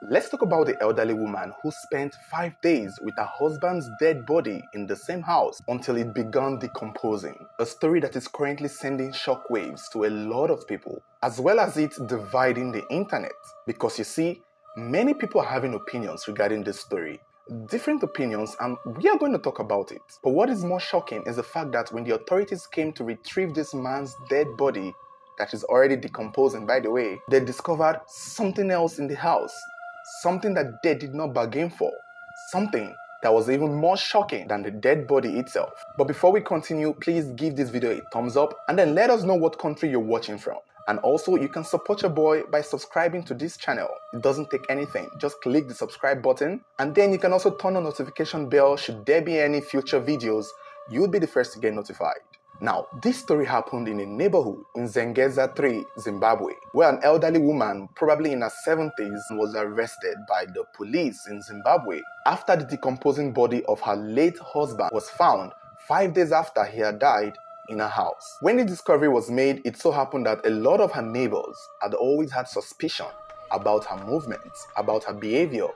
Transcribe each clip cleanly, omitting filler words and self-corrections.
Let's talk about the elderly woman who spent 5 days with her husband's dead body in the same house until it began decomposing. A story that is currently sending shockwaves to a lot of people, as well as it dividing the internet. Because you see, many people are having opinions regarding this story. Different opinions, and we are going to talk about it. But what is more shocking is the fact that when the authorities came to retrieve this man's dead body, that is already decomposing by the way, they discovered something else in the house. Something that they did not bargain for. Something that was even more shocking than the dead body itself. But before we continue, please give this video a thumbs up and then let us know what country you're watching from. And also, you can support your boy by subscribing to this channel. It doesn't take anything. Just click the subscribe button and then you can also turn on the notification bell should there be any future videos. You'll be the first to get notified. Now, this story happened in a neighborhood in Zengeza 3, Zimbabwe, where an elderly woman, probably in her 70s, was arrested by the police in Zimbabwe after the decomposing body of her late husband was found 5 days after he had died in her house. When the discovery was made, it so happened that a lot of her neighbors had always had suspicion about her movements, about her behavior,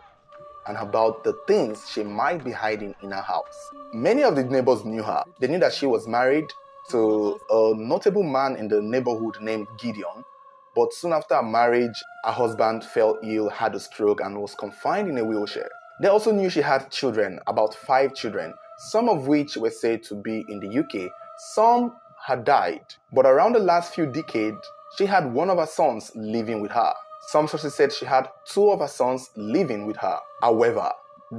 and about the things she might be hiding in her house. Many of the neighbors knew her. They knew that she was married to a notable man in the neighborhood named Gideon, but soon after her marriage, her husband fell ill, had a stroke, and was confined in a wheelchair. They also knew she had children, about 5 children, some of which were said to be in the UK. Some had died, but around the last few decades, she had one of her sons living with her. Some sources said she had 2 of her sons living with her. However,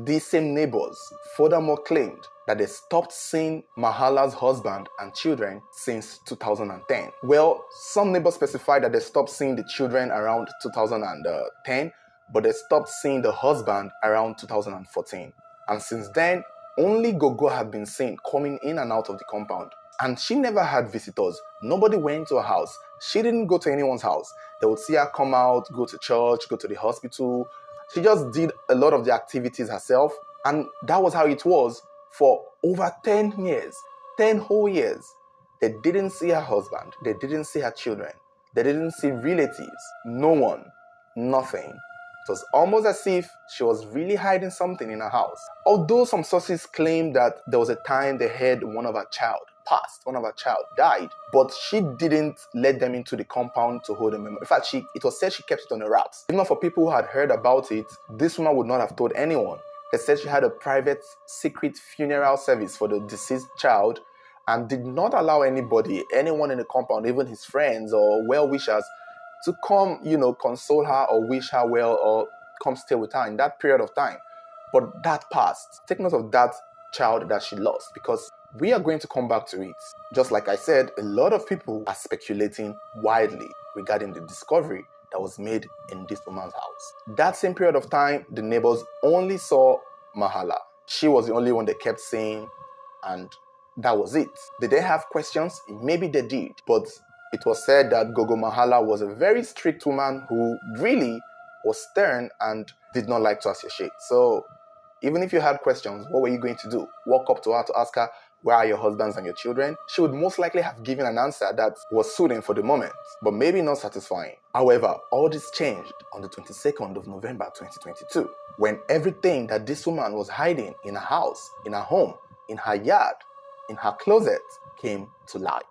these same neighbors furthermore claimed that they stopped seeing Mahlahla's husband and children since 2010. Well, some neighbors specified that they stopped seeing the children around 2010, but they stopped seeing the husband around 2014. And since then, only Gogo had been seen coming in and out of the compound. And she never had visitors. Nobody went to her house. She didn't go to anyone's house. They would see her come out, go to church, go to the hospital. She just did a lot of the activities herself. And that was how it was for over 10 years. 10 whole years. They didn't see her husband. They didn't see her children. They didn't see relatives. No one. Nothing. It was almost as if she was really hiding something in her house. Although some sources claim that there was a time they heard one of her child passed, one of her child died, but she didn't let them into the compound to hold them. In fact, it was said she kept it on the wraps. Even for people who had heard about it, this woman would not have told anyone. They said she had a private, secret funeral service for the deceased child and did not allow anybody, anyone in the compound, even his friends or well-wishers, to come, console her or wish her well or come stay with her in that period of time. But that passed. Take note of that child that she lost, because we are going to come back to it. Just like I said, a lot of people are speculating widely regarding the discovery that was made in this woman's house. That same period of time, the neighbors only saw Mahlahla. She was the only one they kept seeing, and that was it. Did they have questions? Maybe they did, but it was said that Gogo Mahlahla was a very strict woman who really was stern and did not like to associate. So even if you had questions, what were you going to do? Walk up to her to ask her, where are your husbands and your children? She would most likely have given an answer that was soothing for the moment, but maybe not satisfying. However, all this changed on the 22nd of November 2022, when everything that this woman was hiding in her house, in her home, in her yard, in her closet came to light.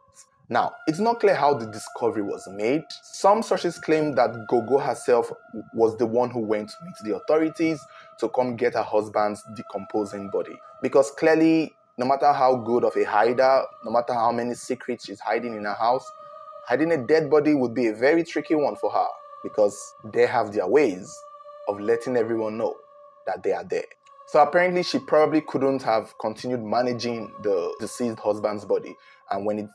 Now, it's not clear how the discovery was made. Some sources claim that Gogo herself was the one who went to meet the authorities to come get her husband's decomposing body. Because clearly, no matter how good of a hider, no matter how many secrets she's hiding in her house, hiding a dead body would be a very tricky one for her, because they have their ways of letting everyone know that they are there. So apparently she probably couldn't have continued managing the deceased husband's body. And when it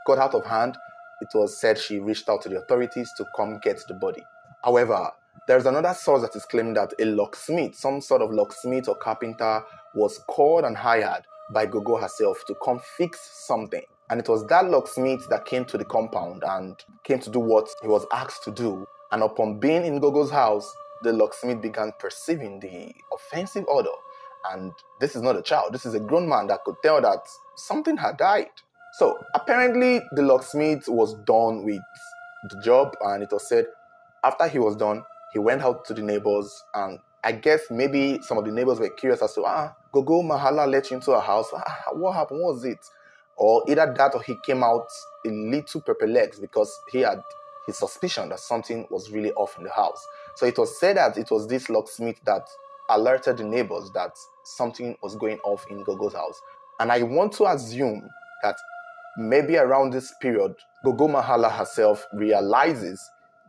got out of hand, it was said she reached out to the authorities to come get the body. However, there's another source that is claiming that a locksmith, some sort of locksmith or carpenter, was called and hired by Gogo herself to come fix something. And it was that locksmith that came to the compound and came to do what he was asked to do. And upon being in Gogo's house, the locksmith began perceiving the offensive odor. And this is not a child, this is a grown man that could tell that something had died. So apparently the locksmith was done with the job, and it was said after he was done, he went out to the neighbors, and I guess maybe some of the neighbors were curious as to, Gogo Mahlahla let you into a house. What happened? What was it? Or either that or he came out a little perplexed because he had his suspicion that something was really off in the house. So it was said that it was this locksmith that alerted the neighbors that something was going off in Gogo's house. And I want to assume that maybe around this period, Gogo Mahlahla herself realizes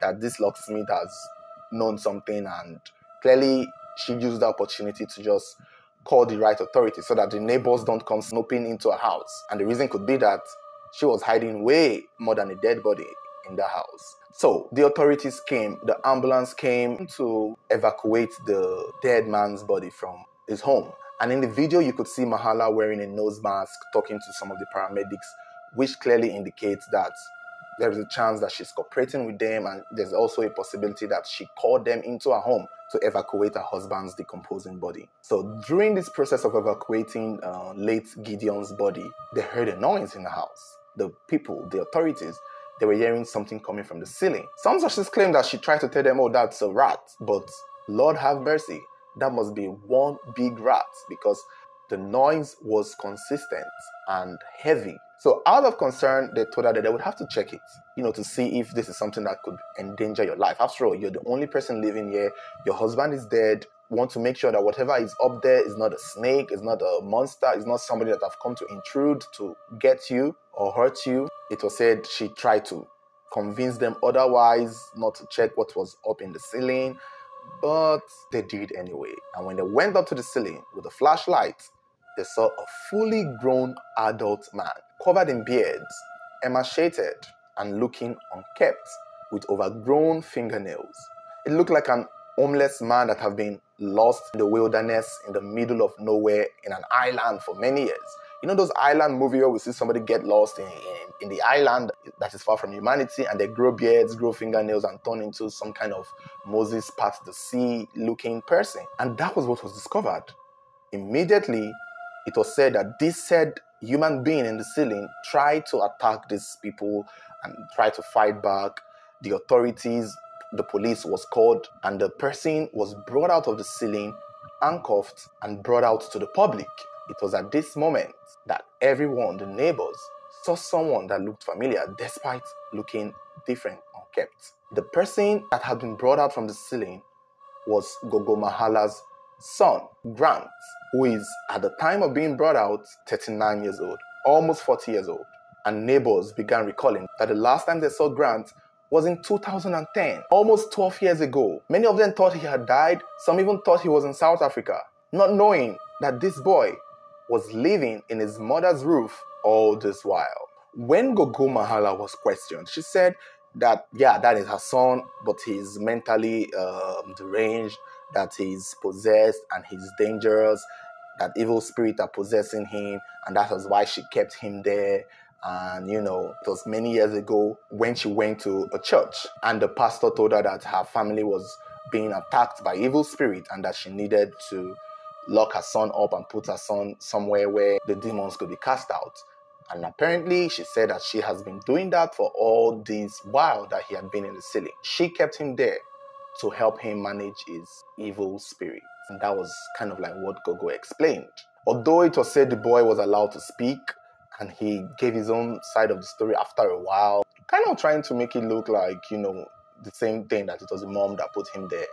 that this locksmith has known something, and clearly she used the opportunity to just call the right authorities so that the neighbors don't come snooping into her house. And the reason could be that she was hiding way more than a dead body in the house. So the authorities came, the ambulance came to evacuate the dead man's body from his home. And in the video, you could see Mahlahla wearing a nose mask, talking to some of the paramedics, which clearly indicates that there is a chance that she's cooperating with them, and there's also a possibility that she called them into her home to evacuate her husband's decomposing body. So during this process of evacuating late Gideon's body, they heard a noise in the house. The people, the authorities, they were hearing something coming from the ceiling. Some sources claim that she tried to tell them, oh, that's a rat, but Lord have mercy, that must be one big rat, because the noise was consistent and heavy. So out of concern, they told her that they would have to check it, to see if this is something that could endanger your life. After all, you're the only person living here. Your husband is dead. You want to make sure that whatever is up there is not a snake, is not a monster, is not somebody that have come to intrude to get you or hurt you. It was said she tried to convince them otherwise, not to check what was up in the ceiling, but they did anyway. And when they went up to the ceiling with a flashlight, they saw a fully grown adult man, covered in beards, emaciated, and looking unkempt, with overgrown fingernails. It looked like an homeless man that had been lost in the wilderness in the middle of nowhere in an island for many years. You know those island movies where we see somebody get lost in the island that is far from humanity, and they grow beards, grow fingernails, and turn into some kind of Moses part the sea looking person. And that was what was discovered. Immediately, it was said that this said human being in the ceiling tried to attack these people and tried to fight back. The authorities, the police was called, and the person was brought out of the ceiling, handcuffed, and brought out to the public. It was at this moment that everyone, the neighbors, saw someone that looked familiar despite looking different, unkempt. The person that had been brought out from the ceiling was Gogo Mahlahla's son, Grant, who is, at the time of being brought out, 39 years old, almost 40 years old. And neighbors began recalling that the last time they saw Grant was in 2010, almost 12 years ago. Many of them thought he had died. Some even thought he was in South Africa, not knowing that this boy was living in his mother's roof all this while. When Gogo Mahlahla was questioned, she said that, yeah, that is her son, but he's mentally deranged, that he's possessed and he's dangerous, that evil spirits are possessing him, and that was why she kept him there. And it was many years ago when she went to a church, and the pastor told her that her family was being attacked by evil spirits and that she needed to lock her son up and put her son somewhere where the demons could be cast out. And apparently she said that she has been doing that for all this while that he had been in the ceiling. She kept him there to help him manage his evil spirit. And that was kind of like what Gogo explained. Although it was said the boy was allowed to speak, and he gave his own side of the story after a while, kind of trying to make it look like, the same thing, that it was the mom that put him there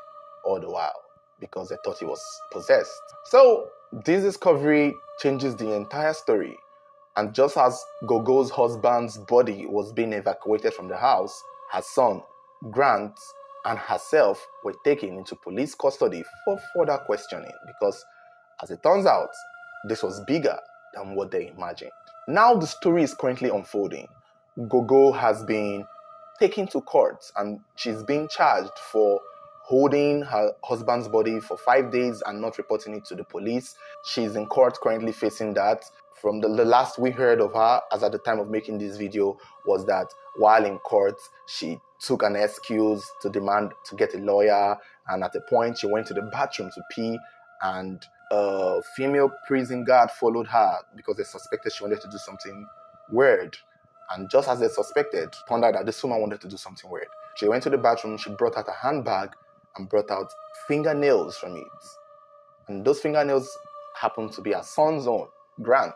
all the while because they thought he was possessed. So this discovery changes the entire story. And just as Gogo's husband's body was being evacuated from the house, her son, Grant, and herself were taken into police custody for further questioning, because as it turns out, this was bigger than what they imagined. Now the story is currently unfolding. Gogo has been taken to court and she's being charged for holding her husband's body for 5 days and not reporting it to the police. She's in court currently facing that. From the last we heard of her, as at the time of making this video, was that while in court, she took an excuse to demand to get a lawyer, and at a point she went to the bathroom to pee, and a female prison guard followed her because they suspected she wanted to do something weird. And just as they suspected, found out that this woman wanted to do something weird. She went to the bathroom, she brought out a handbag, and brought out fingernails from it. And those fingernails happened to be her son's own, Grant.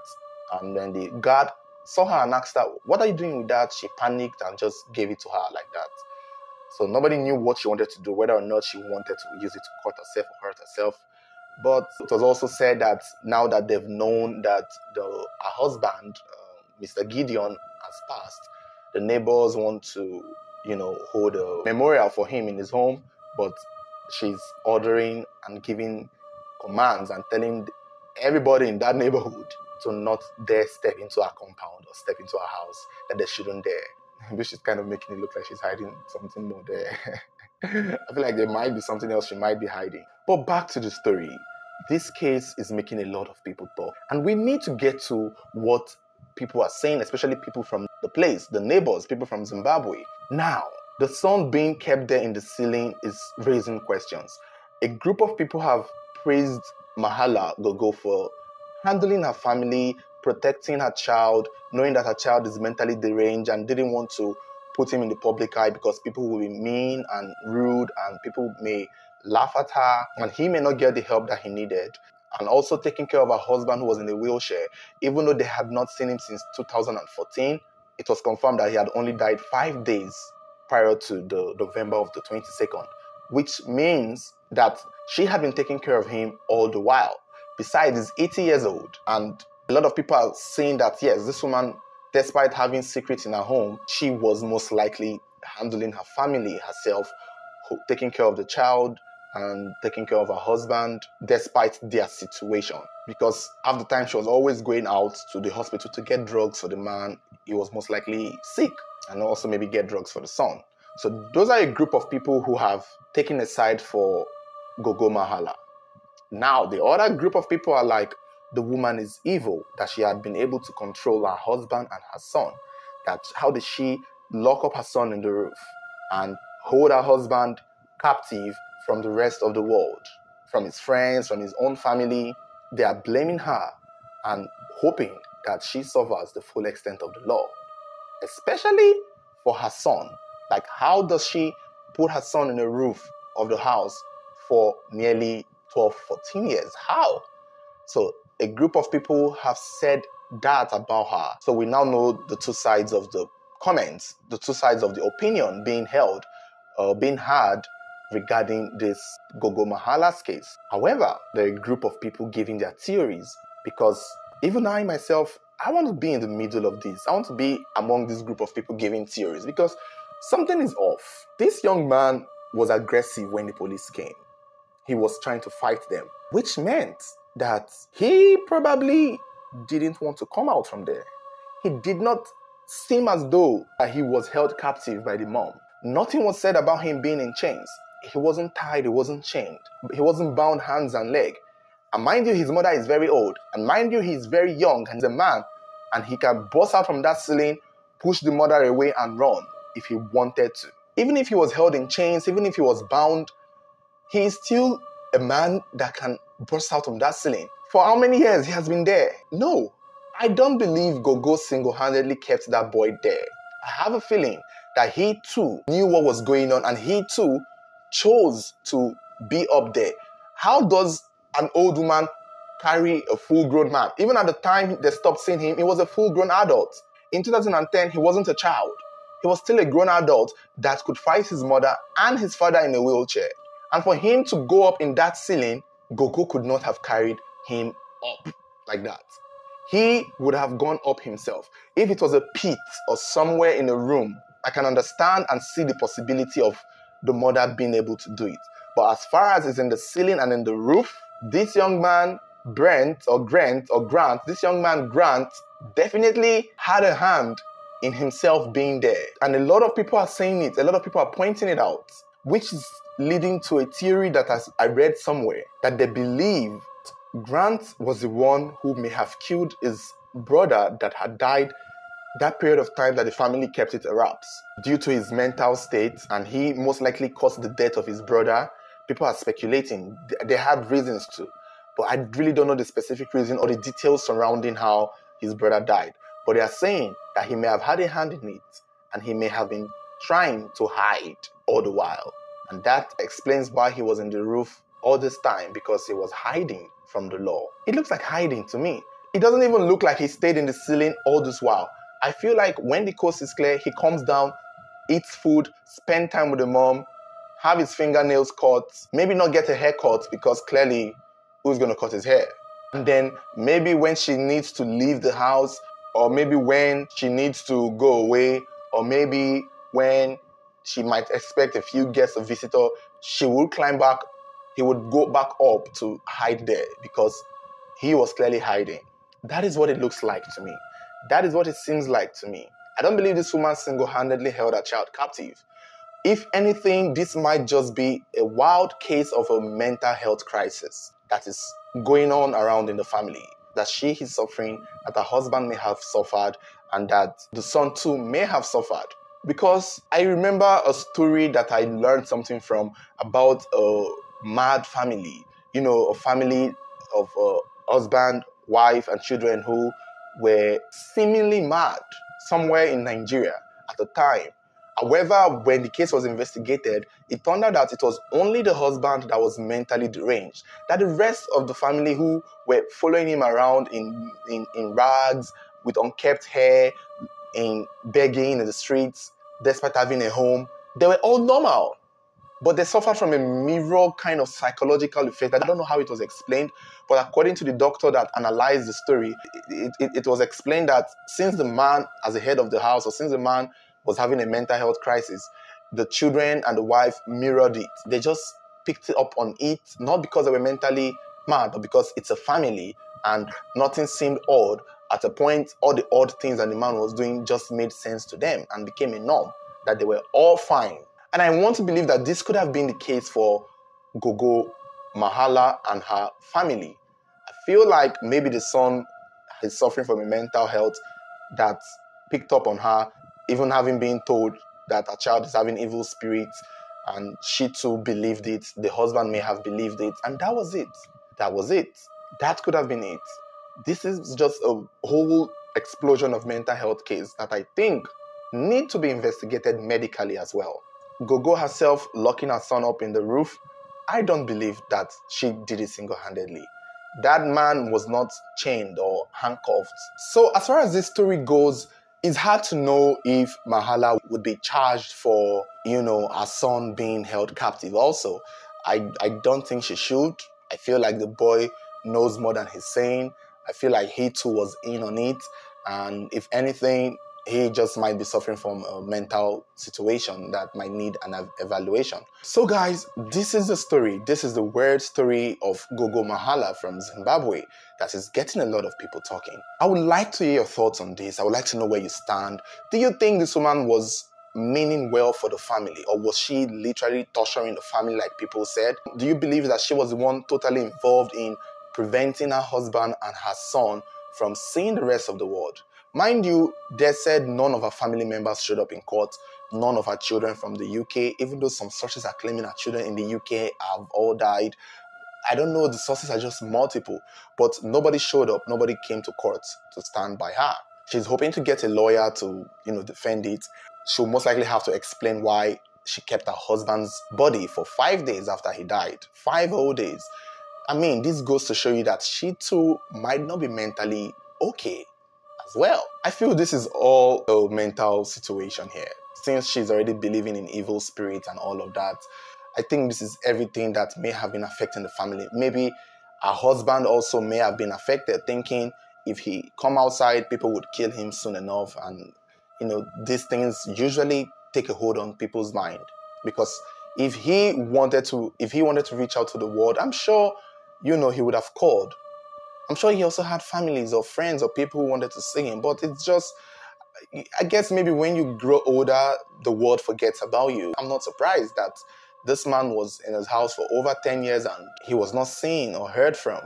And when the guard saw her and asked her, "What are you doing with that?" she panicked and just gave it to her like that. So nobody knew what she wanted to do, whether or not she wanted to use it to cut herself or hurt herself. But it was also said that now that they've known that her husband, Mr. Gideon, has passed, the neighbors want to, hold a memorial for him in his home, but she's ordering and giving commands and telling everybody in that neighborhood to not dare step into her compound or step into her house, that they shouldn't dare. Which is kind of making it look like she's hiding something more there. I feel like there might be something else she might be hiding. But back to the story. This case is making a lot of people talk. And we need to get to what people are saying, especially people from the place, the neighbors, people from Zimbabwe. Now, the son being kept there in the ceiling is raising questions. A group of people have praised Mahlahla Gogo for handling her family, protecting her child, knowing that her child is mentally deranged and didn't want to put him in the public eye because people will be mean and rude and people may laugh at her and he may not get the help that he needed. And also taking care of her husband who was in a wheelchair. Even though they had not seen him since 2014, it was confirmed that he had only died 5 days prior to the November of the 22nd, which means that she had been taking care of him all the while. Besides, he's 80 years old, and a lot of people are saying that, yes, this woman, despite having secrets in her home, she was most likely handling her family herself, taking care of the child and taking care of her husband, despite their situation. Because half the time she was always going out to the hospital to get drugs for the man. He was most likely sick, and also maybe get drugs for the son. So those are a group of people who have taken a side for Gogo Mahlahla. Now, the other group of people are like, the woman is evil, that she had been able to control her husband and her son. That how did she lock up her son in the roof and hold her husband captive from the rest of the world, from his friends, from his own family? They are blaming her and hoping that she suffers the full extent of the law, especially for her son. Like, how does she put her son in the roof of the house for nearly 12, 14 years? How? So a group of people have said that about her. So we now know the two sides of the comments, the two sides of the opinion being held, being heard regarding this Gogo Mahlahla's case. However, there are a group of people giving their theories, because even I myself, I want to be in the middle of this. I want to be among this group of people giving theories, because something is off. This young man was aggressive when the police came. He was trying to fight them, which meant that he probably didn't want to come out from there. He did not seem as though he was held captive by the mom. Nothing was said about him being in chains. He wasn't tied, he wasn't chained. He wasn't bound hands and legs. And mind you, his mother is very old. And mind you, he's very young and he's a man. And he can burst out from that ceiling, push the mother away and run if he wanted to. Even if he was held in chains, even if he was bound, he is still a man that can burst out from that ceiling. For how many years he has been there? No, I don't believe Gogo single-handedly kept that boy there. I have a feeling that he too knew what was going on and he too chose to be up there. How does an old woman carry a full-grown man? Even at the time they stopped seeing him, he was a full-grown adult. In 2010, he wasn't a child. He was still a grown adult that could fight his mother and his father in a wheelchair. And for him to go up in that ceiling, Gogo could not have carried him up like that. He would have gone up himself. If it was a pit or somewhere in a room, I can understand and see the possibility of the mother being able to do it. But as far as it's in the ceiling and in the roof, this young man, Grant, this young man, Grant, definitely had a hand in himself being there. And a lot of people are saying it. A lot of people are pointing it out, which is leading to a theory that I read somewhere, that they believe Grant was the one who may have killed his brother that had died that period of time that the family kept it a wraps due to his mental state, and he most likely caused the death of his brother. People are speculating. They had reasons to, but I really don't know the specific reason or the details surrounding how his brother died. But they are saying that he may have had a hand in it and he may have been trying to hide all the while. And that explains why he was in the roof all this time, because he was hiding from the law. It looks like hiding to me. It doesn't even look like he stayed in the ceiling all this while. I feel like when the coast is clear, he comes down, eats food, spend time with the mom, have his fingernails cut, maybe not get a haircut because clearly who's going to cut his hair? And then maybe when she needs to leave the house, or maybe when she needs to go away, or maybe when she might expect a few guests or visitor, she would climb back, he would go back up to hide there because he was clearly hiding. That is what it looks like to me. That is what it seems like to me. I don't believe this woman single-handedly held her child captive. If anything, this might just be a wild case of a mental health crisis that is going on around in the family, that she is suffering, that her husband may have suffered, and that the son too may have suffered. Because I remember a story that I learned something from about a mad family, a family of a husband, wife, and children who were seemingly mad somewhere in Nigeria at the time. However, when the case was investigated, it turned out that it was only the husband that was mentally deranged. That the rest of the family who were following him around in rags, with unkempt hair, in begging in the streets, despite having a home, they were all normal. But they suffered from a mirror kind of psychological effect. I don't know how it was explained, but according to the doctor that analyzed the story, it was explained that since the man, as the head of the house, or since the man was having a mental health crisis, the children and the wife mirrored it. They just picked it up on it, not because they were mentally mad, but because it's a family and nothing seemed odd. At a point, all the odd things that the man was doing just made sense to them and became a norm, that they were all fine. And I want to believe that this could have been the case for Gogo Mahlahla and her family. I feel like maybe the son is suffering from a mental health that picked up on her, even having been told that her child is having evil spirits, and she too believed it. The husband may have believed it, and that was it. That was it. That could have been it. This is just a whole explosion of mental health case that I think need to be investigated medically as well. Gogo herself locking her son up in the roof, I don't believe that she did it single-handedly. That man was not chained or handcuffed. So as far as this story goes, it's hard to know if Mahlahla would be charged for, her son being held captive also. I don't think she should. I feel like the boy knows more than he's saying. I feel like he too was in on it. And if anything, he just might be suffering from a mental situation that might need an evaluation. So guys, this is the story. This is the weird story of Gogo Mahlahla from Zimbabwe that is getting a lot of people talking. I would like to hear your thoughts on this. I would like to know where you stand. Do you think this woman was meaning well for the family, or was she literally torturing the family like people said? Do you believe that she was the one totally involved in preventing her husband and her son from seeing the rest of the world? Mind you, they said none of her family members showed up in court, none of her children from the UK, even though some sources are claiming her children in the UK have all died. I don't know, the sources are just multiple, but nobody showed up, nobody came to court to stand by her. She's hoping to get a lawyer to, defend it. She'll most likely have to explain why she kept her husband's body for 5 days after he died. 5 whole days. I mean, this goes to show you that she too might not be mentally okay as well. I feel this is all a mental situation here. Since she's already believing in evil spirits and all of that, I think this is everything that may have been affecting the family. Maybe her husband also may have been affected, thinking if he come outside, people would kill him soon enough. And, these things usually take a hold on people's mind. Because if he wanted to reach out to the world, I'm sure, he would have called. I'm sure he also had families or friends or people who wanted to see him. But it's just, I guess maybe when you grow older, the world forgets about you. I'm not surprised that this man was in his house for over 10 years and he was not seen or heard from.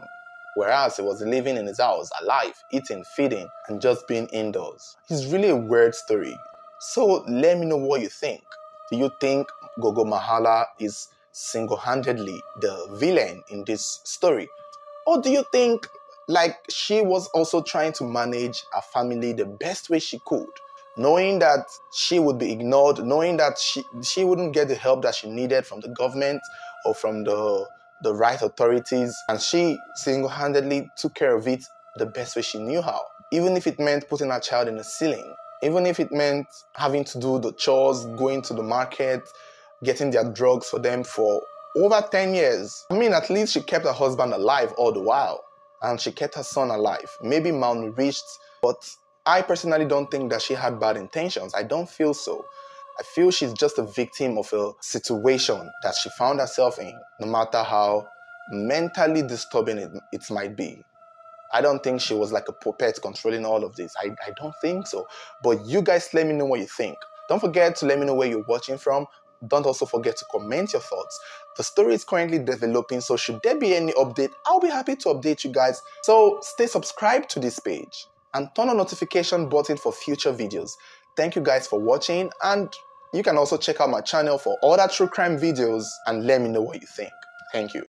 Whereas he was living in his house, alive, eating, feeding, and just being indoors. It's really a weird story. So let me know what you think. Do you think Gogo Mahlahla is single-handedly the villain in this story? Or do you think she was also trying to manage her family the best way she could? knowing that she would be ignored, knowing that she wouldn't get the help that she needed from the government or from the right authorities, and she single-handedly took care of it the best way she knew how. Even if it meant putting her child in a ceiling, even if it meant having to do the chores, going to the market, getting their drugs for them for over 10 years. I mean, at least she kept her husband alive all the while, and she kept her son alive. Maybe malnourished, but I personally don't think that she had bad intentions. I don't feel so. I feel she's just a victim of a situation that she found herself in, no matter how mentally disturbing it might be. I don't think she was like a puppet controlling all of this. I don't think so. But you guys let me know what you think. Don't forget to let me know where you're watching from. Don't also forget to comment your thoughts. The story is currently developing, so should there be any update, I'll be happy to update you guys. So stay subscribed to this page and turn on notification button for future videos. Thank you guys for watching, and you can also check out my channel for other true crime videos and let me know what you think. Thank you.